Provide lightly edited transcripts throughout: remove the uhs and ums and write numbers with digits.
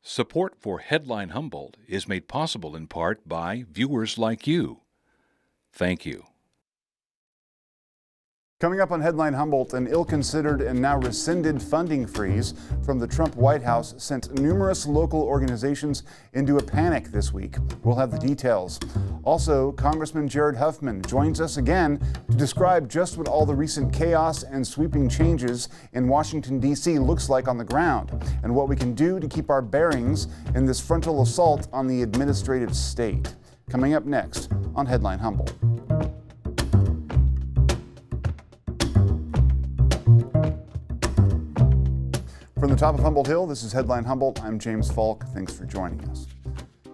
Support for Headline Humboldt is made possible in part by viewers like you. Thank you. Coming up on Headline Humboldt, an ill-considered and now rescinded funding freeze from the Trump White House sent numerous local organizations into a panic this week. We'll have the details. Also, Congressman Jared Huffman joins us again to describe just what all the recent chaos and sweeping changes in Washington, D.C. looks like on the ground, and what we can do to keep our bearings in this frontal assault on the administrative state. Coming up next on Headline Humboldt. From the top of Humboldt Hill, this is Headline Humboldt. I'm James Falk. Thanks for joining us.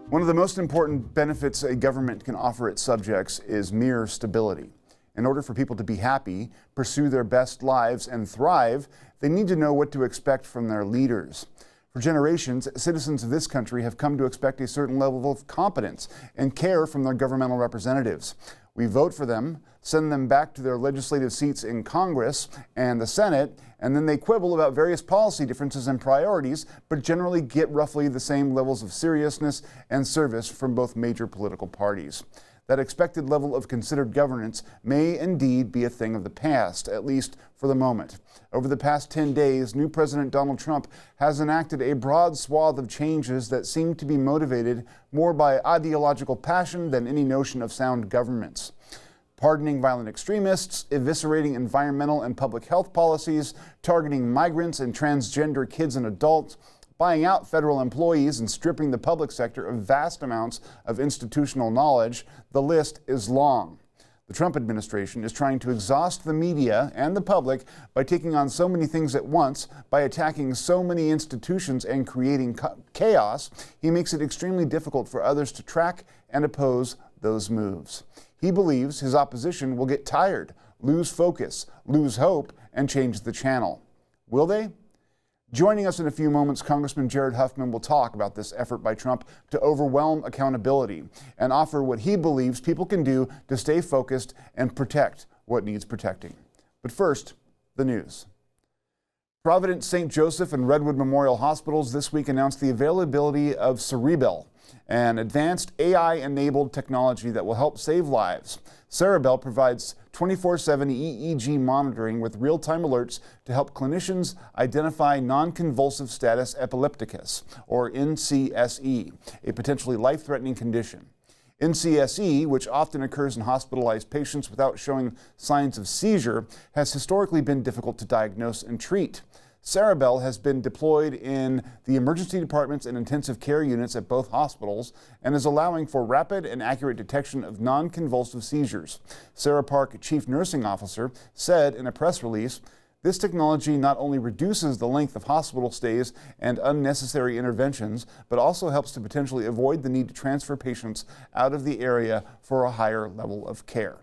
One of the most important benefits a government can offer its subjects is mere stability. In order for people to be happy, pursue their best lives, and thrive, they need to know what to expect from their leaders. For generations, citizens of this country have come to expect a certain level of competence and care from their governmental representatives. We vote for them, send them back to their legislative seats in Congress and the Senate, and then they quibble about various policy differences and priorities, but generally get roughly the same levels of seriousness and service from both major political parties. That expected level of considered governance may indeed be a thing of the past, at least for the moment. Over the past 10 days, new President Donald Trump has enacted a broad swath of changes that seem to be motivated more by ideological passion than any notion of sound governance. Pardoning violent extremists, eviscerating environmental and public health policies, targeting migrants and transgender kids and adults, buying out federal employees and stripping the public sector of vast amounts of institutional knowledge. The list is long. The Trump administration is trying to exhaust the media and the public by taking on so many things at once, by attacking so many institutions and creating chaos. He makes it extremely difficult for others to track and oppose those moves. He believes his opposition will get tired, lose focus, lose hope, and change the channel. Will they? Joining us in a few moments, Congressman Jared Huffman will talk about this effort by Trump to overwhelm accountability and offer what he believes people can do to stay focused and protect what needs protecting. But first, the news. Providence, St. Joseph, and Redwood Memorial Hospitals this week announced the availability of Cerebell, an advanced AI-enabled technology that will help save lives. Cerebell provides 24/7 EEG monitoring with real-time alerts to help clinicians identify non-convulsive status epilepticus, or NCSE, a potentially life-threatening condition. NCSE, which often occurs in hospitalized patients without showing signs of seizure, has historically been difficult to diagnose and treat. Cerebell has been deployed in the emergency departments and intensive care units at both hospitals and is allowing for rapid and accurate detection of non-convulsive seizures. Sarah Park, Chief Nursing Officer, said in a press release, "This technology not only reduces the length of hospital stays and unnecessary interventions, but also helps to potentially avoid the need to transfer patients out of the area for a higher level of care."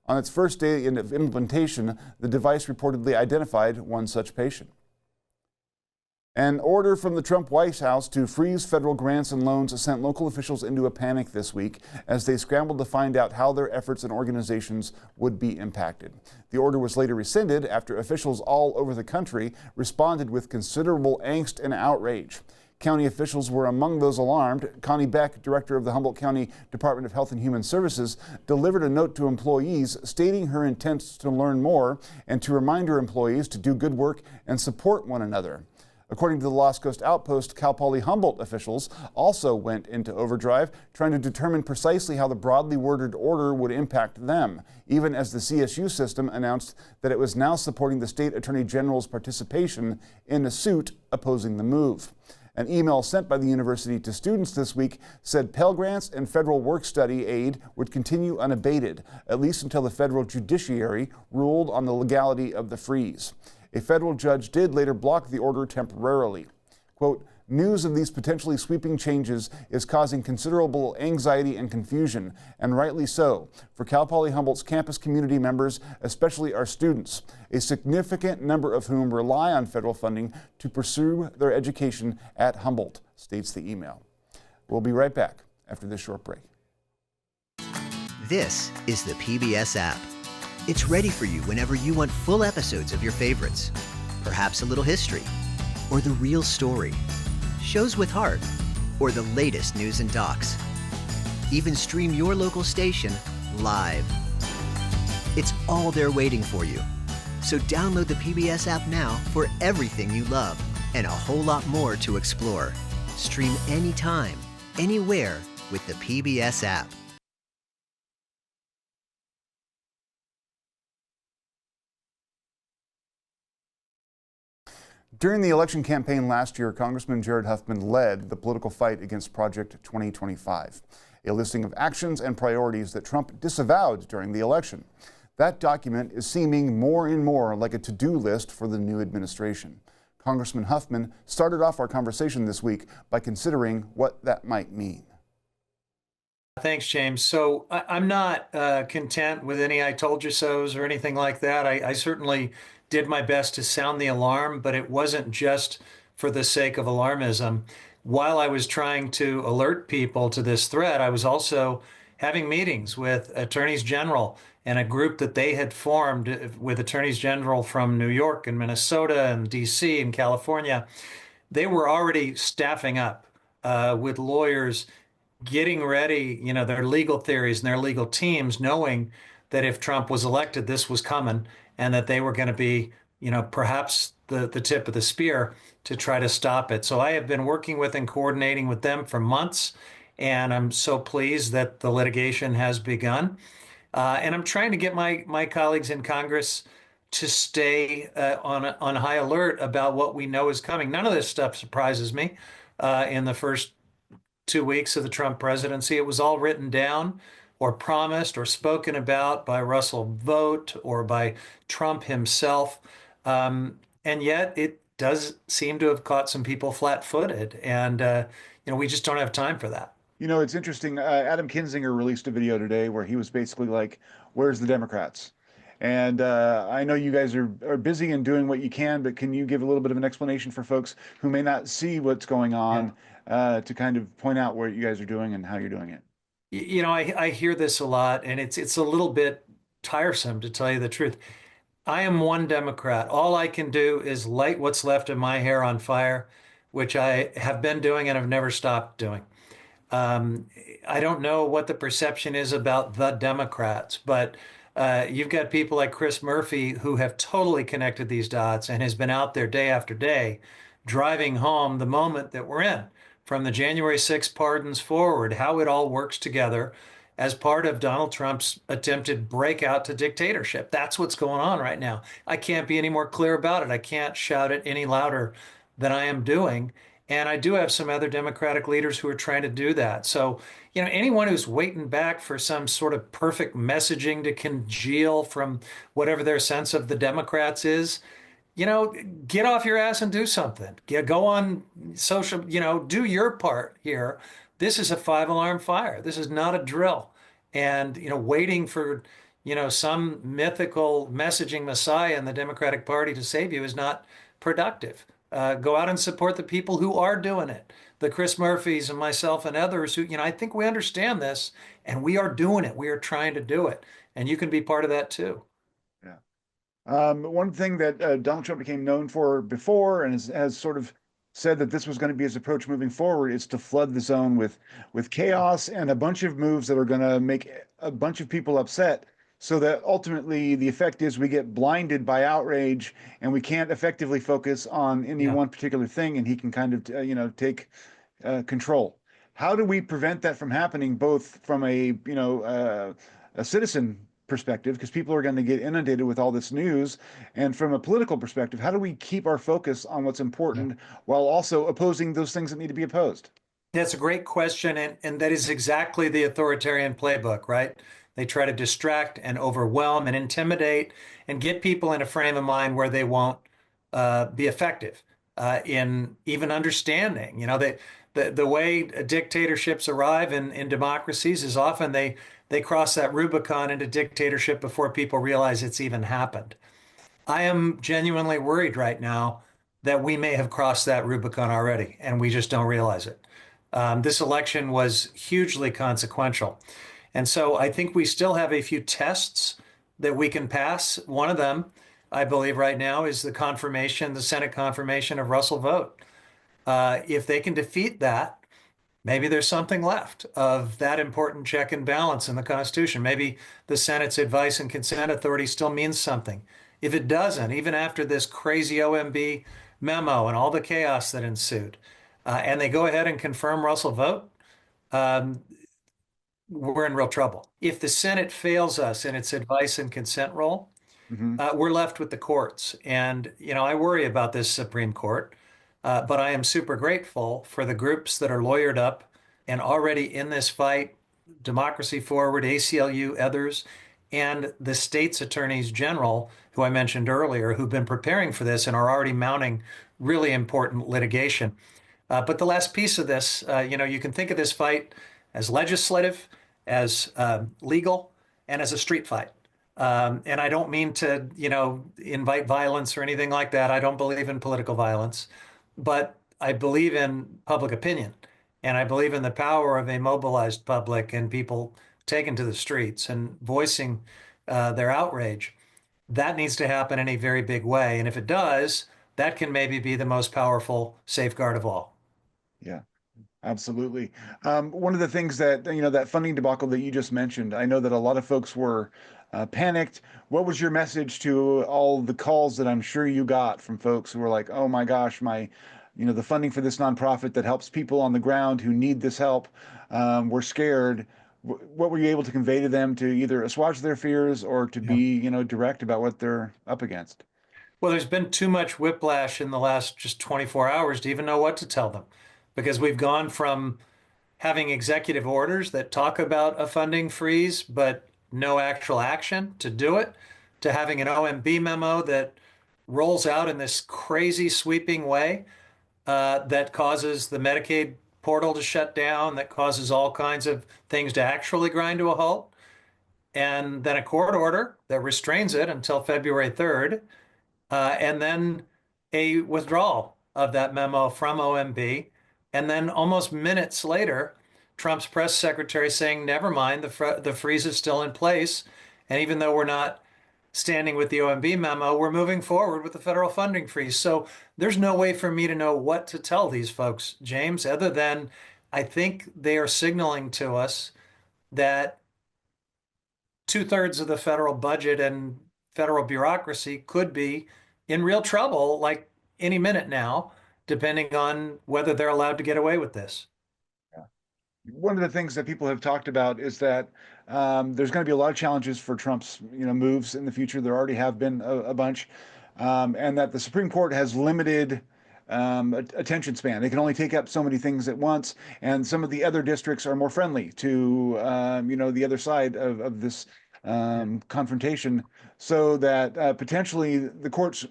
On its first day of implementation, the device reportedly identified one such patient. An order from the Trump White House to freeze federal grants and loans sent local officials into a panic this week as they scrambled to find out how their efforts and organizations would be impacted. The order was later rescinded after officials all over the country responded with considerable angst and outrage. County officials were among those alarmed. Connie Beck, director of the Humboldt County Department of Health and Human Services, delivered a note to employees stating her intent to learn more and to remind her employees to do good work and support one another. According to the Lost Coast Outpost, Cal Poly Humboldt officials also went into overdrive, trying to determine precisely how the broadly worded order would impact them, even as the CSU system announced that it was now supporting the state attorney general's participation in a suit opposing the move. An email sent by the university to students this week said Pell Grants and federal work-study aid would continue unabated, at least until the federal judiciary ruled on the legality of the freeze. A federal judge did later block the order temporarily. Quote, "News of these potentially sweeping changes is causing considerable anxiety and confusion, and rightly so, for Cal Poly Humboldt's campus community members, especially our students, a significant number of whom rely on federal funding to pursue their education at Humboldt," states the email. We'll be right back after this short break. This is the PBS app. It's ready for you whenever you want full episodes of your favorites, perhaps a little history, or the real story. shows with heart, or the latest news and docs. Even stream your local station live. It's all there waiting for you. So download the PBS app now for everything you love and a whole lot more to explore. Stream anytime, anywhere with the PBS app. During the election campaign last year, Congressman Jared Huffman led the political fight against Project 2025, a listing of actions and priorities that Trump disavowed during the election. That document is seeming more and more like a to-do list for the new administration. Congressman Huffman started off our conversation this week by considering what that might mean. Thanks, James. So I'm not content with any I told you so's or anything like that. I certainly did my best to sound the alarm, but it wasn't just for the sake of alarmism. While I was trying to alert people to this threat, I was also having meetings with attorneys general and a group that they had formed with attorneys general from New York and Minnesota and D.C. and California. They were already staffing up with lawyers, getting ready, their legal theories and their legal teams, knowing that if Trump was elected, this was coming and that they were going to be, perhaps the tip of the spear to try to stop it. So I have been working with and coordinating with them for months, and I'm so pleased that the litigation has begun. And I'm trying to get my colleagues in Congress to stay on high alert about what we know is coming. None of this stuff surprises me. In the first 2 weeks of the Trump presidency, it was all written down or promised or spoken about by Russell Vought or by Trump himself. And yet it does seem to have caught some people flat-footed. And, we just don't have time for that. It's interesting. Adam Kinzinger released a video today where he was basically like, where's the Democrats? And I know you guys are busy and doing what you can, but can you give a little bit of an explanation for folks who may not see what's going on, to kind of point out what you guys are doing and how you're doing it? I hear this a lot, and it's a little bit tiresome, to tell you the truth. I am one Democrat. All I can do is light what's left of my hair on fire, which I have been doing and have never stopped doing. I don't know what the perception is about the Democrats, but you've got people like Chris Murphy who have totally connected these dots and has been out there day after day driving home the moment that we're in, from the January 6th pardons forward, how it all works together as part of Donald Trump's attempted breakout to dictatorship. That's what's going on right now. I can't be any more clear about it. I can't shout it any louder than I am doing. And I do have some other Democratic leaders who are trying to do that. So, anyone who's waiting back for some sort of perfect messaging to congeal from whatever their sense of the Democrats is, get off your ass and do something. Go on social, do your part here. This is a 5-alarm fire. This is not a drill. And, waiting for, some mythical messaging messiah in the Democratic Party to save you is not productive. Go out and support the people who are doing it. The Chris Murphys and myself and others who, I think we understand this and we are doing it. We are trying to do it. And you can be part of that too. One thing that Donald Trump became known for before and has sort of said that this was going to be his approach moving forward is to flood the zone with chaos and a bunch of moves that are going to make a bunch of people upset, so that ultimately the effect is we get blinded by outrage and we can't effectively focus on any one particular thing, and he can kind of take control. How do we prevent that from happening, both from a citizen perspective, because people are going to get inundated with all this news, and from a political perspective, how do we keep our focus on what's important while also opposing those things that need to be opposed? That's a great question, and that is exactly the authoritarian playbook, right? They try to distract and overwhelm and intimidate and get people in a frame of mind where they won't be effective in even understanding. The way dictatorships arrive in democracies is often they cross that Rubicon into dictatorship before people realize it's even happened. I am genuinely worried right now that we may have crossed that Rubicon already, and we just don't realize it. This election was hugely consequential. And so I think we still have a few tests that we can pass. One of them, I believe right now, is the Senate confirmation of Russell Vought. If they can defeat that, maybe there's something left of that important check and balance in the Constitution. Maybe the Senate's advice and consent authority still means something. If it doesn't, even after this crazy OMB memo and all the chaos that ensued, and they go ahead and confirm Russell vote, um, we're in real trouble. If the Senate fails us in its advice and consent role, Hmm. we're left with the courts. And, I worry about this Supreme Court, but I am super grateful for the groups that are lawyered up and already in this fight, Democracy Forward, ACLU, others, and the state's attorneys general, who I mentioned earlier, who've been preparing for this and are already mounting really important litigation. But the last piece of this, you can think of this fight as legislative, as legal, and as a street fight. And I don't mean to, invite violence or anything like that. I don't believe in political violence, but I believe in public opinion. And I believe in the power of a mobilized public and people taken to the streets and voicing their outrage. That needs to happen in a very big way. And if it does, that can maybe be the most powerful safeguard of all. Yeah. Absolutely. One of the things that, that funding debacle that you just mentioned, I know that a lot of folks were panicked. What was your message to all the calls that I'm sure you got from folks who were like, oh my gosh, the funding for this nonprofit that helps people on the ground who need this help, we're scared. What were you able to convey to them to either assuage their fears or to Yeah. be, direct about what they're up against? Well, there's been too much whiplash in the last just 24 hours to even know what to tell them because we've gone from having executive orders that talk about a funding freeze, but no actual action to do it, to having an OMB memo that rolls out in this crazy sweeping way that causes the Medicaid portal to shut down, that causes all kinds of things to actually grind to a halt, and then a court order that restrains it until February 3rd, and then a withdrawal of that memo from OMB. And then almost minutes later, Trump's press secretary saying, never mind, the freeze is still in place. And even though we're not standing with the OMB memo, we're moving forward with the federal funding freeze. So there's no way for me to know what to tell these folks, James, other than I think they are signaling to us that two-thirds of the federal budget and federal bureaucracy could be in real trouble like any minute now, depending on whether they're allowed to get away with this. One of the things that people have talked about is that there's going to be a lot of challenges for Trump's, moves in the future. There already have been a bunch, and that the Supreme Court has limited attention span. They can only take up so many things at once, and some of the other districts are more friendly to, the other side of this confrontation, so that potentially the courts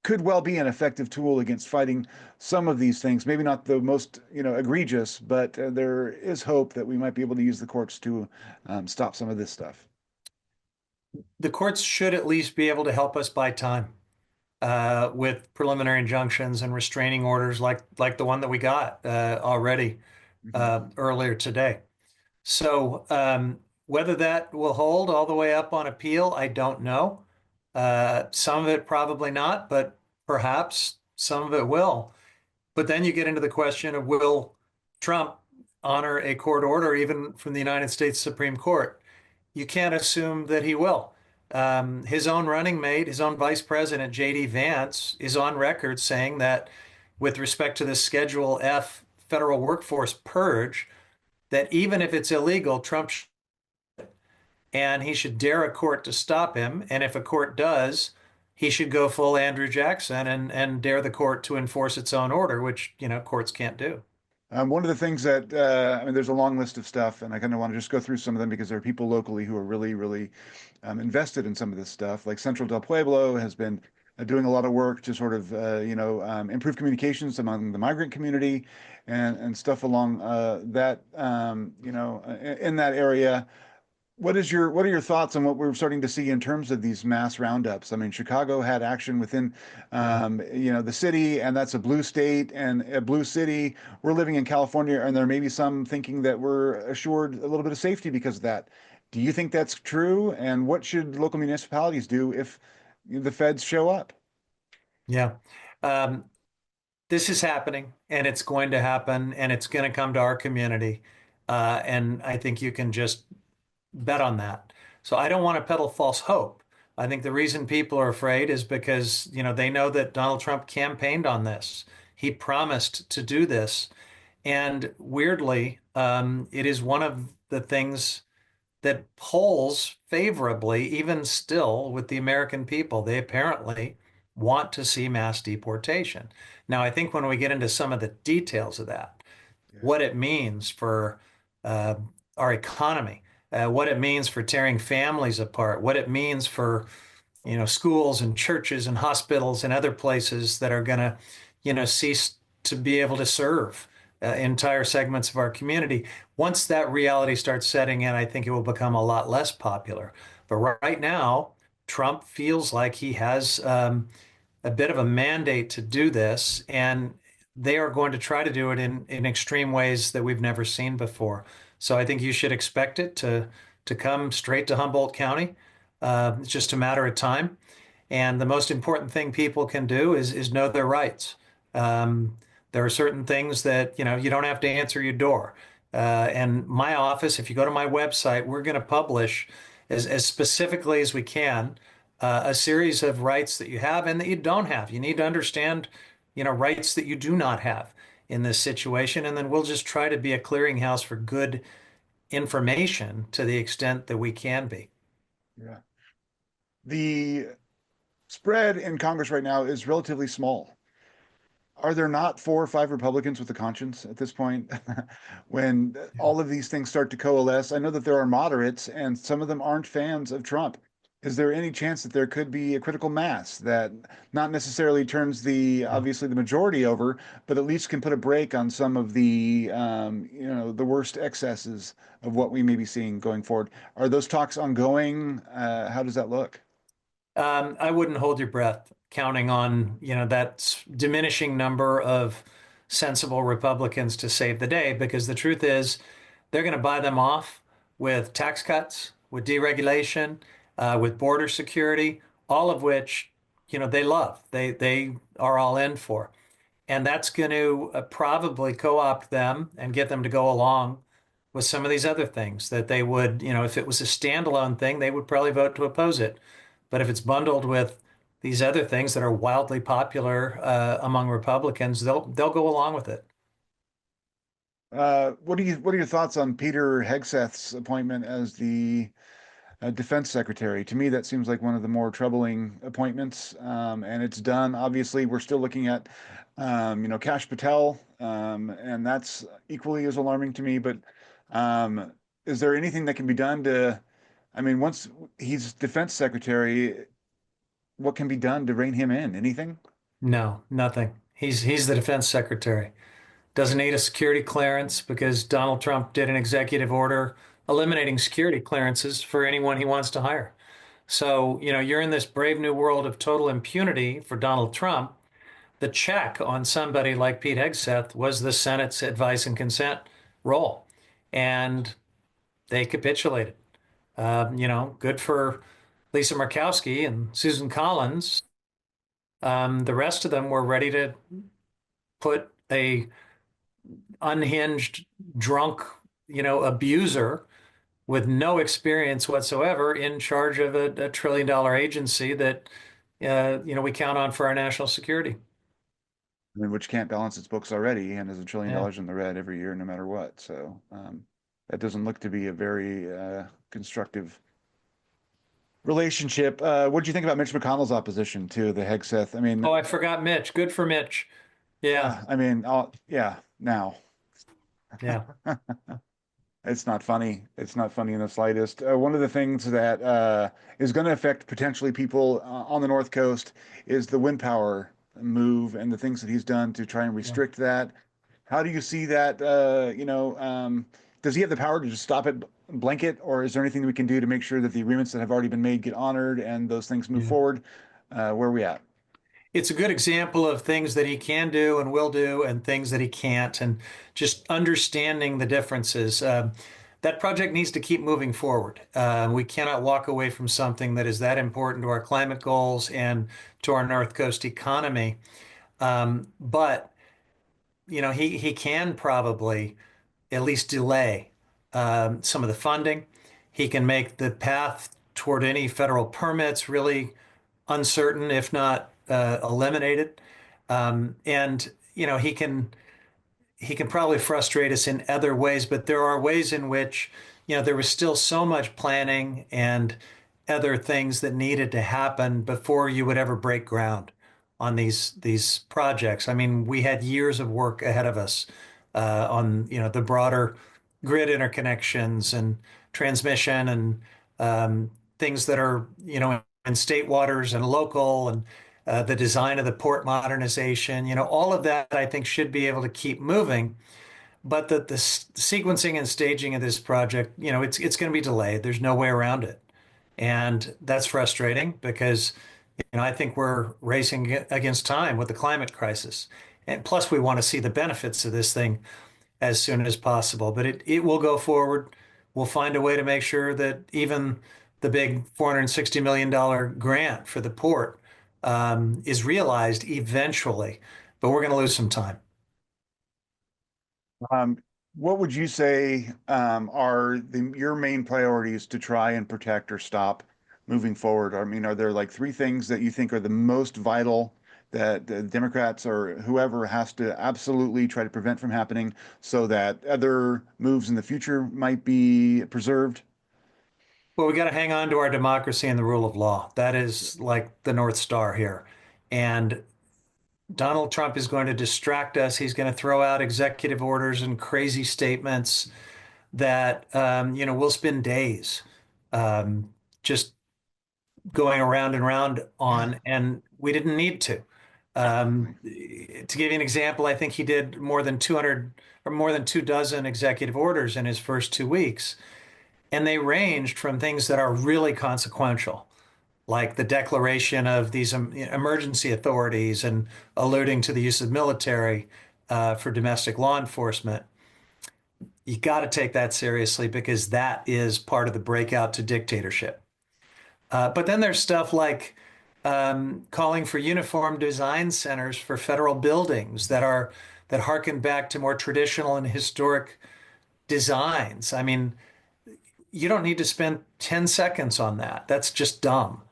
could well be an effective tool against fighting some of these things. Maybe not the most, egregious, but there is hope that we might be able to use the courts to stop some of this stuff. The courts should at least be able to help us buy time with preliminary injunctions and restraining orders like the one that we got already Mhm. earlier today. So whether that will hold all the way up on appeal, I don't know. Some of it probably not, but perhaps some of it will. But then you get into the question of will Trump honor a court order even from the United States Supreme Court? You can't assume that he will. His own running mate, his own vice president, J.D. Vance, is on record saying that with respect to the Schedule F federal workforce purge, that even if it's illegal, Trump and he should dare a court to stop him. And if a court does, he should go full Andrew Jackson and dare the court to enforce its own order, which, courts can't do. One of the things that, there's a long list of stuff, and I kind of want to just go through some of them because there are people locally who are really, really invested in some of this stuff. Like Central Del Pueblo has been doing a lot of work to sort of, improve communications among the migrant community and stuff along in that area. What are your thoughts on what we're starting to see in terms of these mass roundups? I mean, Chicago had action within, Yeah. the city, and that's a blue state and a blue city. We're living in California, and there may be some thinking that we're assured a little bit of safety because of that. Do you think that's true? And what should local municipalities do if the feds show up? Yeah. Um, This is happening, and it's going to happen, and it's going to come to our community. And I think you can just bet on that. So I don't want to peddle false hope. I think the reason people are afraid is because, they know that Donald Trump campaigned on this. He promised to do this. And weirdly, it is one of the things that polls favorably, even still, with the American people. They apparently want to see mass deportation. Now, I think when we get into some of the details of that, Yeah. what it means for uh, our economy, what it means for tearing families apart, what it means for schools and churches and hospitals and other places that are going to cease to be able to serve entire segments of our community. Once that reality starts setting in, I think it will become a lot less popular. But right now, Trump feels like he has a bit of a mandate to do this, and they are going to try to do it in extreme ways that we've never seen before. So I think you should expect it to come straight to Humboldt County. It's just a matter of time. And the most important thing people can do is know their rights. Um, there are certain things that you don't have to answer your door. And my office, if you go to my website, we're going to publish as specifically as we can a series of rights that you have and that you don't have. You need to understand, rights that you do not have in this situation, and then we'll just try to be a clearinghouse for good information to the extent that we can be. Yeah. The spread in Congress right now is relatively small. Are there not 4 or 5 Republicans with a conscience at this point? When all of these things start to coalesce, I know that there are moderates and some of them aren't fans of Trump. Is there any chance that there could be a critical mass that not necessarily turns obviously the majority over, but at least can put a break on some of the worst excesses of what we may be seeing going forward? Are those talks ongoing? How does that look? I wouldn't hold your breath counting on, that diminishing number of sensible Republicans to save the day, because the truth is they're going to buy them off with tax cuts, with deregulation, with border security, all of which, they love. They are all in for. And that's going to probably co-opt them and get them to go along with some of these other things that they would, if it was a standalone thing, they would probably vote to oppose it. But if it's bundled with these other things that are wildly popular among Republicans, they'll go along with it. What are your thoughts on Peter Hegseth's appointment as the defense secretary? To me, that seems like one of the more troubling appointments. And it's done. Obviously, we're still looking at, Kash Patel, and that's equally as alarming to me. But is there anything that can be done once he's defense secretary, what can be done to rein him in? Anything? No, nothing. He's the defense secretary. Doesn't need a security clearance because Donald Trump did an executive order eliminating security clearances for anyone he wants to hire. So, you're in this brave new world of total impunity for Donald Trump. The check on somebody like Pete Hegseth was the Senate's advice and consent role. And they capitulated. Good for Lisa Murkowski and Susan Collins. The rest of them were ready to put a unhinged, drunk, abuser with no experience whatsoever in charge of a trillion-dollar agency that, we count on for our national security. Which can't balance its books already and is $1 trillion Yeah. in the red every year, no matter what. So that doesn't look to be a very constructive relationship. What do you think about Mitch McConnell's opposition to the Hegseth? Oh, I forgot Mitch. Good for Mitch. Yeah. Yeah, now. Yeah. It's not funny. It's not funny in the slightest. One of the things that is going to affect potentially people on the North Coast is the wind power move and the things that he's done to try and Yeah. restrict that. How do you see that? Does he have the power to just stop it blanket, or is there anything that we can do to make sure that the agreements that have already been made get honored and those things move Yeah. forward? Where are we at? It's a good example of things that he can do and will do and things that he can't, and just understanding the differences. That project needs to keep moving forward. We cannot walk away from something that is that important to our climate goals and to our North Coast economy. But he can probably at least delay some of the funding. He can make the path toward any federal permits really uncertain, if not eliminated. And he can probably frustrate us in other ways, but there are ways in which, there was still so much planning and other things that needed to happen before you would ever break ground on these projects. I mean, we had years of work ahead of us on, the broader grid interconnections and transmission and things that are, in state waters and local and the design of the port modernization, all of that I think should be able to keep moving. But the sequencing and staging of this project, it's going to be delayed. There's no way around it. And that's frustrating because, I think we're racing against time with the climate crisis. And plus, we want to see the benefits of this thing as soon as possible. But it will go forward. We'll find a way to make sure that even the big $460 million grant for the port is realized eventually. But we're going to lose some time. Um, what would you say are your main priorities to try and protect or stop moving forward? I mean, are there like three things that you think are the most vital that the Democrats or whoever has to absolutely try to prevent from happening so that other moves in the future might be preserved? Well, we got to hang on to our democracy and the rule of law. That is like the North Star here. And Donald Trump is going to distract us. He's going to throw out executive orders and crazy statements that, we'll spend days just going around and around on, and we didn't need to. To give you an example, I think he did more than 200 or more than 24 executive orders in his first 2 weeks. And they ranged from things that are really consequential, like the declaration of these emergency authorities and alluding to the use of military for domestic law enforcement. You got to take that seriously because that is part of the breakout to dictatorship. But then there's stuff like calling for uniform design centers for federal buildings that harken back to more traditional and historic designs. I mean, you don't need to spend 10 seconds on that. That's just dumb.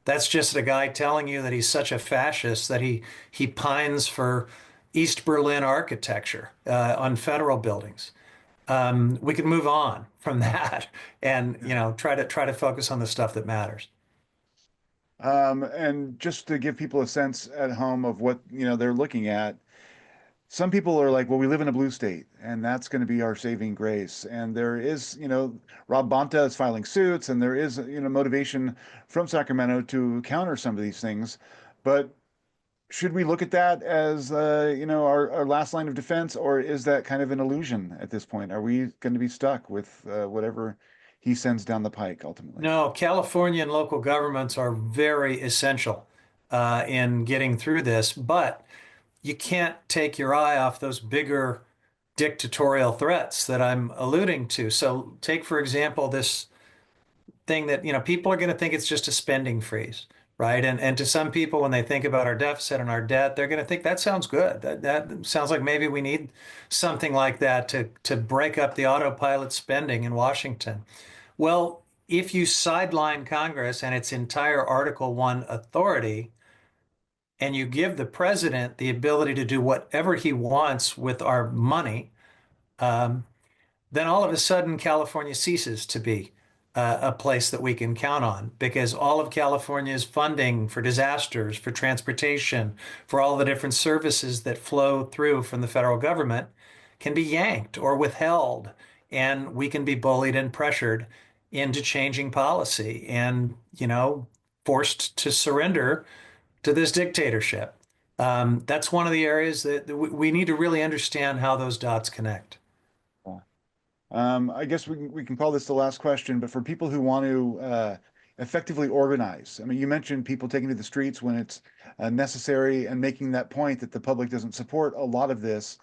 That's just a guy telling you that he's such a fascist that he pines for East Berlin architecture on federal buildings. We can move on from that and try to focus on the stuff that matters. And just to give people a sense at home of what, they're looking at, some people are like, well, we live in a blue state, and that's going to be our saving grace. And there is, Rob Bonta is filing suits, and there is, motivation from Sacramento to counter some of these things. But should we look at that as, our last line of defense, or is that kind of an illusion at this point? Are we going to be stuck with whatever he sends down the pike ultimately? No, California and local governments are very essential in getting through this, but you can't take your eye off those bigger dictatorial threats that I'm alluding to. So take, for example, this thing that, people are going to think it's just a spending freeze, right? And to some people, when they think about our deficit and our debt, they're going to think that sounds good. That sounds like maybe we need something like that to break up the autopilot spending in Washington. Well, if you sideline Congress and its entire Article 1 authority, and you give the president the ability to do whatever he wants with our money, um, then all of a sudden California ceases to be a place that we can count on because all of California's funding for disasters, for transportation, for all the different services that flow through from the federal government can be yanked or withheld. And we can be bullied and pressured into changing policy and, forced to surrender to this dictatorship. That's one of the areas that we need to really understand how those dots connect. I guess we can call this the last question, but for people who want to effectively organize, I mean, you mentioned people taking to the streets when it's necessary and making that point that the public doesn't support a lot of this.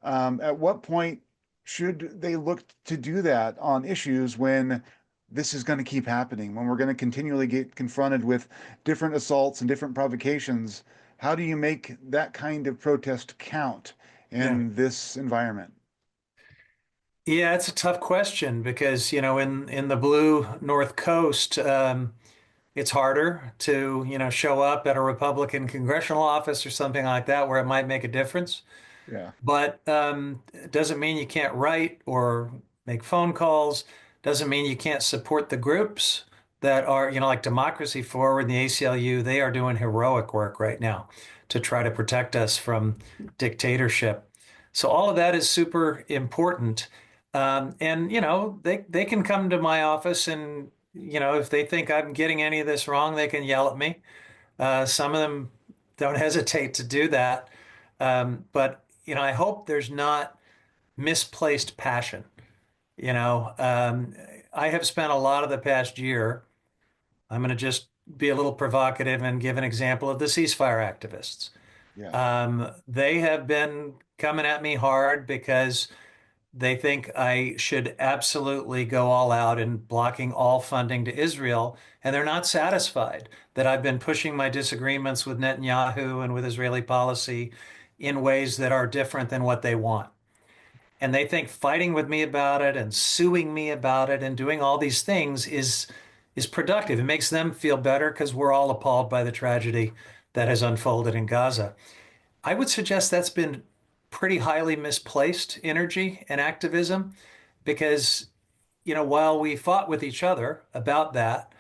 At what point should they look to do that on issues when this is going to keep happening, when we're going to continually get confronted with different assaults and different provocations? How do you make that kind of protest count in this environment? Yeah, it's a tough question because, in the blue North Coast, it's harder to, show up at a Republican congressional office or something like that where it might make a difference. Yeah. But it doesn't mean you can't write or make phone calls. Doesn't mean you can't support the groups that are, like Democracy Forward and the ACLU. They are doing heroic work right now to try to protect us from dictatorship. So all of that is super important. And, they can come to my office and, if they think I'm getting any of this wrong, they can yell at me. Some of them don't hesitate to do that. But I hope there's not misplaced passion. I have spent a lot of the past year. I'm going to just be a little provocative and give an example of the ceasefire activists. Yeah. They have been coming at me hard because they think I should absolutely go all out in blocking all funding to Israel, and they're not satisfied that I've been pushing my disagreements with Netanyahu and with Israeli policy in ways that are different than what they want. And they think fighting with me about it and suing me about it and doing all these things is productive. It makes them feel better because we're all appalled by the tragedy that has unfolded in Gaza. I would suggest that's been pretty highly misplaced energy and activism because, while we fought with each other about that,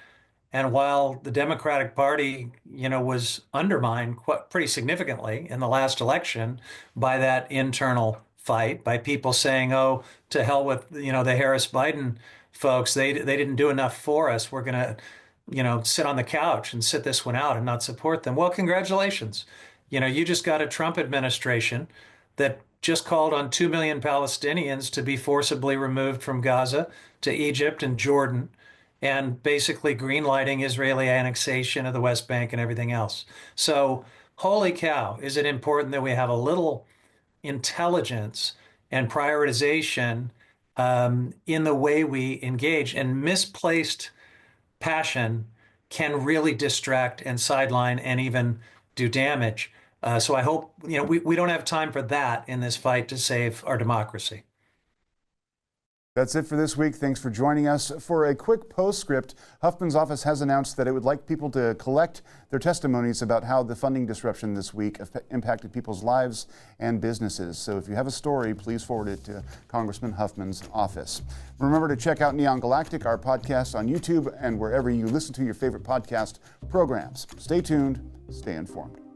and while the Democratic Party, was undermined pretty significantly in the last election by that internal fight, by people saying, "Oh, to hell with, the Harris-Biden folks, they didn't do enough for us. We're going to, sit on the couch and sit this one out and not support them." Well, congratulations. You just got a Trump administration that just called on 2 million Palestinians to be forcibly removed from Gaza to Egypt and Jordan, and basically greenlighting Israeli annexation of the West Bank and everything else. So, holy cow, is it important that we have a little intelligence and prioritization in the way we engage. And misplaced passion can really distract and sideline and even do damage. So I hope, we don't have time for that in this fight to save our democracy. That's it for this week. Thanks for joining us. For a quick postscript, Huffman's office has announced that it would like people to collect their testimonies about how the funding disruption this week impacted people's lives and businesses. So if you have a story, please forward it to Congressman Huffman's office. Remember to check out Neon Galactic, our podcast on YouTube and wherever you listen to your favorite podcast programs. Stay tuned, stay informed.